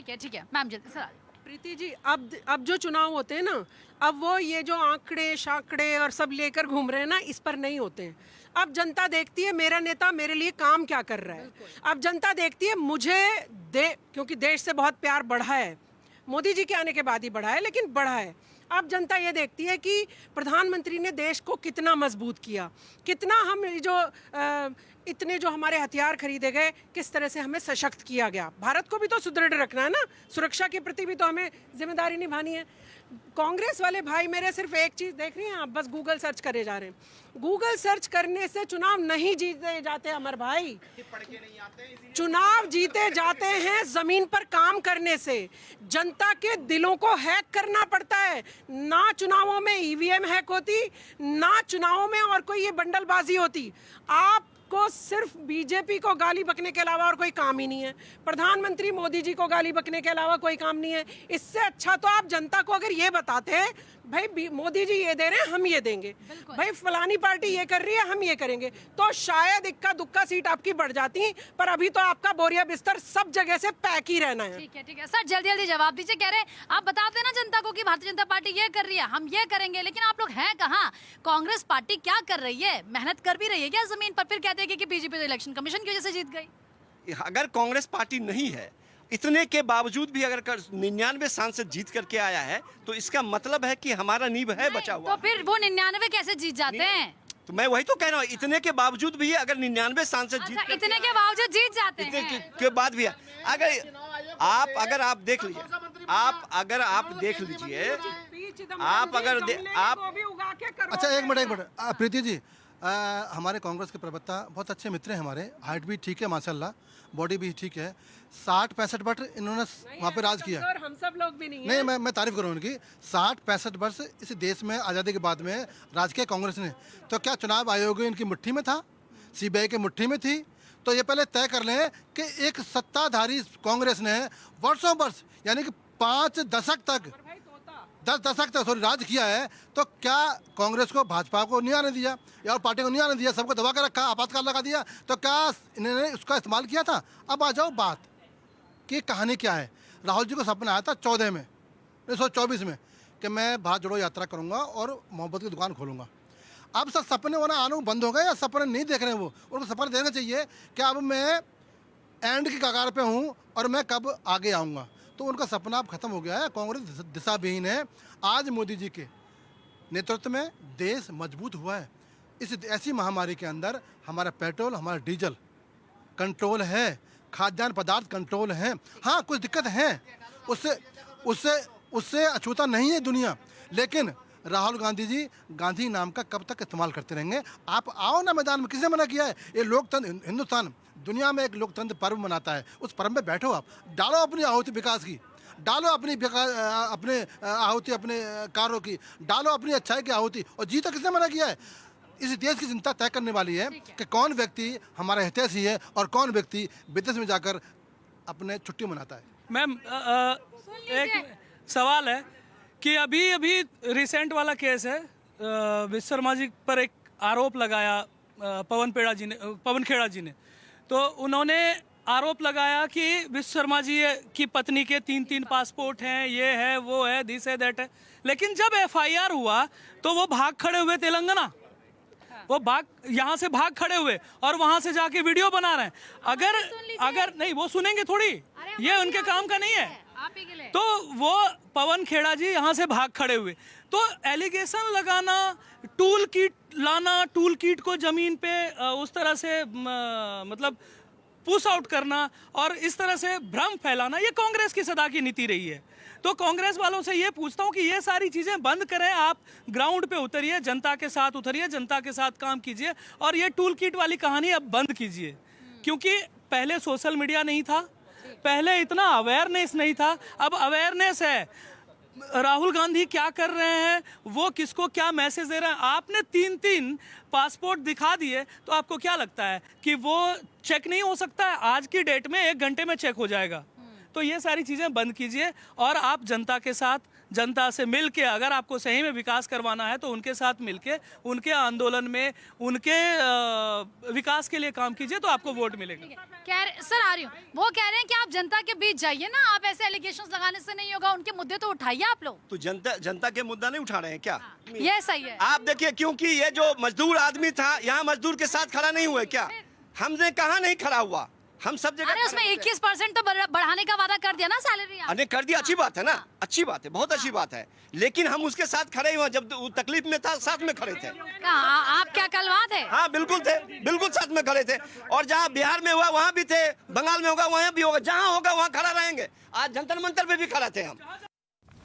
ठीक है मैम, जल्दी सर। प्रीति जी, अब जो चुनाव होते हैं ना, अब वो ये जो आंकड़े शाकड़े और सब लेकर घूम रहे हैं ना, इस पर नहीं होते हैं। अब जनता देखती है मेरा नेता मेरे लिए काम क्या कर रहा है। अब जनता देखती है क्योंकि देश से बहुत प्यार बढ़ा है, मोदी जी के आने के बाद ही बढ़ा है, लेकिन बढ़ा है। अब जनता ये देखती है कि प्रधानमंत्री ने देश को कितना मजबूत किया, कितना हम इतने जो हमारे हथियार खरीदे गए, किस तरह से हमें सशक्त किया गया। भारत को भी तो सुदृढ़ रखना है ना, सुरक्षा के प्रति भी तो हमें जिम्मेदारी निभानी है। कांग्रेस वाले भाई मेरे सिर्फ एक चीज़ देख रही हैं, आप बस गूगल सर्च करे जा रहे हैं। गूगल सर्च करने से चुनाव नहीं जीते जाते अमर भाई, चुनाव जीते जाते हैं जमीन पर काम करने से। जनता के दिलों को हैक करना पड़ता है। ना चुनावों में ईवीएम हैक होती, ना चुनावों में और कोई ये बंडलबाजी होती। आपको सिर्फ बीजेपी को गाली बकने के अलावा और कोई काम ही नहीं है, प्रधानमंत्री मोदी जी को गाली बकने के अलावा कोई काम नहीं है। इससे अच्छा तो आप जनता को अगर ये बताते हैं भाई मोदी जी ये दे रहे हैं हम ये देंगे, भाई फलानी पार्टी ये कर रही है हम ये करेंगे, तो शायद इक्का दुक्का सीट आपकी बढ़ जाती। पर अभी तो आपका बोरिया बिस्तर सब जगह से पैक ही रहना है। ठीक है सर, जल्दी जल्दी जवाब दीजिए। कह रहे हैं आप बताते ना जनता को कि भारतीय जनता पार्टी ये कर रही है हम ये करेंगे, लेकिन आप लोग हैं कहाँ? कांग्रेस पार्टी क्या कर रही है? मेहनत कर भी रही है क्या जमीन पर? फिर कहते हैं कि बीजेपी तो इलेक्शन कमीशन की वजह से जीत गई। अगर कांग्रेस पार्टी नहीं है, इतने के बावजूद भी अगर 99 सांसद जीत करके आया है, तो इसका मतलब है कि हमारा नींव है बचा हुआ। तो फिर वो 99 कैसे जीत जाते हैं? तो मैं वही तो कह रहा हूँ, इतने के बावजूद भी अगर 99 सांसद जीत इतने के बावजूद जीत जाते हैं, के बाद भी अगर आप देख लीजिए, अच्छा एक मिनट प्रीति जी, हमारे कांग्रेस के प्रवक्ता बहुत अच्छे मित्र हैं हमारे, हाइट भी ठीक है माशाल्लाह, बॉडी भी ठीक है। 60-65 वर्ष इन्होंने वहाँ पे राज किया। हम सब लोग भी नहीं नहीं, मैं तारीफ करूँ उनकी। 60-65 वर्ष इस देश में आज़ादी के बाद में राज किया कांग्रेस ने। तो क्या चुनाव आयोग इनकी मुट्ठी में था, सीबीआई की मुट्ठी में थी? तो ये पहले तय कर लें कि एक सत्ताधारी कांग्रेस ने वर्षों वर्ष यानी कि 5 दशक तक 10 दशक तक राज किया है, तो क्या कांग्रेस को भाजपा को नहीं आने दिया या और पार्टी को नहीं आने दिया, सबको दबा कर रखा, आपातकाल लगा दिया? तो क्या इन्होंने उसका इस्तेमाल किया था? अब आ जाओ बात कि कहानी क्या है। राहुल जी को सपना आया था 1924 में कि मैं भारत जोड़ो यात्रा करूंगा और मोहब्बत की दुकान खोलूंगा। अब सब सपने होना आना बंद हो गए या सपने नहीं देख रहे हैं वो, उनको सपना देना चाहिए कि अब मैं एंड की कगार पे हूँ और मैं कब आगे आऊँगा। तो उनका सपना अब खत्म हो गया है, कांग्रेस दिशा विहीन है। आज मोदी जी के नेतृत्व में देश मजबूत हुआ है। इस ऐसी महामारी के अंदर हमारा पेट्रोल हमारा डीजल कंट्रोल है, खाद्यान्न पदार्थ कंट्रोल है। हाँ कुछ दिक्कत है, उससे अछूता नहीं है दुनिया, लेकिन राहुल गांधी जी गांधी नाम का कब तक इस्तेमाल करते रहेंगे? आप आओ ना मैदान में, किसने मना किया है? ये लोकतंत्र, हिंदुस्तान दुनिया में एक लोकतंत्र पर्व मनाता है, उस पर्व में बैठो, आप डालो अपनी आहुति विकास की, डालो अपने आहुति अपने कार्यों की, डालो अपनी अच्छाई की आहुति, और जीतो। किसने मना किया है? इस देश की जनता तय करने वाली है कि कौन व्यक्ति हमारा हितैषी है और कौन व्यक्ति विदेश में जाकर अपने छुट्टी मनाता है। मैम एक सवाल है कि अभी रिसेंट वाला केस है, विश्वकर्मा जी पर एक आरोप लगाया पवन खेड़ा जी ने, तो उन्होंने आरोप लगाया कि विश्वकर्मा जी की पत्नी के 3 पासपोर्ट हैं, ये है वो है, दिस है दैट है। लेकिन जब एफआईआर हुआ तो वो भाग खड़े हुए तेलंगाना, वो यहाँ से भाग खड़े हुए और वहां से जाके वीडियो बना रहे हैं। अगर नहीं वो सुनेंगे थोड़ी, ये उनके काम का नहीं है। तो वो पवन खेड़ा जी यहाँ से भाग खड़े हुए, तो एलिगेशन लगाना, टूल किट लाना, टूल किट को जमीन पे उस तरह से मतलब पुश आउट करना और इस तरह से भ्रम फैलाना, ये कांग्रेस की सदा की नीति रही है। तो कांग्रेस वालों से ये पूछता हूँ कि ये सारी चीजें बंद करें, आप ग्राउंड पे उतरिए, जनता के साथ उतरिए, जनता के साथ काम कीजिए और ये टूल किट वाली कहानी अब बंद कीजिए। क्योंकि पहले सोशल मीडिया नहीं था, पहले इतना अवेयरनेस नहीं था, अब अवेयरनेस है। राहुल गांधी क्या कर रहे हैं, वो किसको क्या मैसेज दे रहे हैं। आपने 3 पासपोर्ट दिखा दिए, तो आपको क्या लगता है कि वो चेक नहीं हो सकता है? आज की डेट में 1 घंटे में चेक हो जाएगा। तो ये सारी चीज़ें बंद कीजिए और आप जनता के साथ, जनता से मिल के, अगर आपको सही में विकास करवाना है तो उनके साथ मिल के, उनके आंदोलन में, उनके विकास के लिए काम कीजिए, तो आपको वोट मिलेगा। सर आ रही हूँ, वो कह रहे हैं कि आप जनता के बीच जाइए ना, आप ऐसे एलिगेशंस लगाने से नहीं होगा, उनके मुद्दे तो उठाइए आप लोग। तो जनता के मुद्दा नहीं उठा रहे हैं क्या? ये सही है। आप देखिए, क्योंकि ये जो मजदूर आदमी था यहाँ मजदूर के साथ खड़ा नहीं हुआ क्या? हमने कहा नहीं खड़ा हुआ, हम सब जगह। अरे उसमें 21% तो बढ़ाने का वादा कर दिया ना सैलरी। अरे कर दिया, अच्छी बात है ना, अच्छी बात है, बहुत अच्छी बात है, लेकिन हम उसके साथ खड़े हुए, जब वो तकलीफ में था साथ में खड़े थे। आप क्या कल वहाँ थे? हाँ बिल्कुल थे, बिल्कुल साथ में खड़े थे। और जहाँ बिहार में हुआ वहाँ भी थे, बंगाल में होगा वहाँ भी होगा, जहाँ होगा वहाँ खड़ा रहेंगे। आज जंतर मंतर पे भी खड़ा थे हम।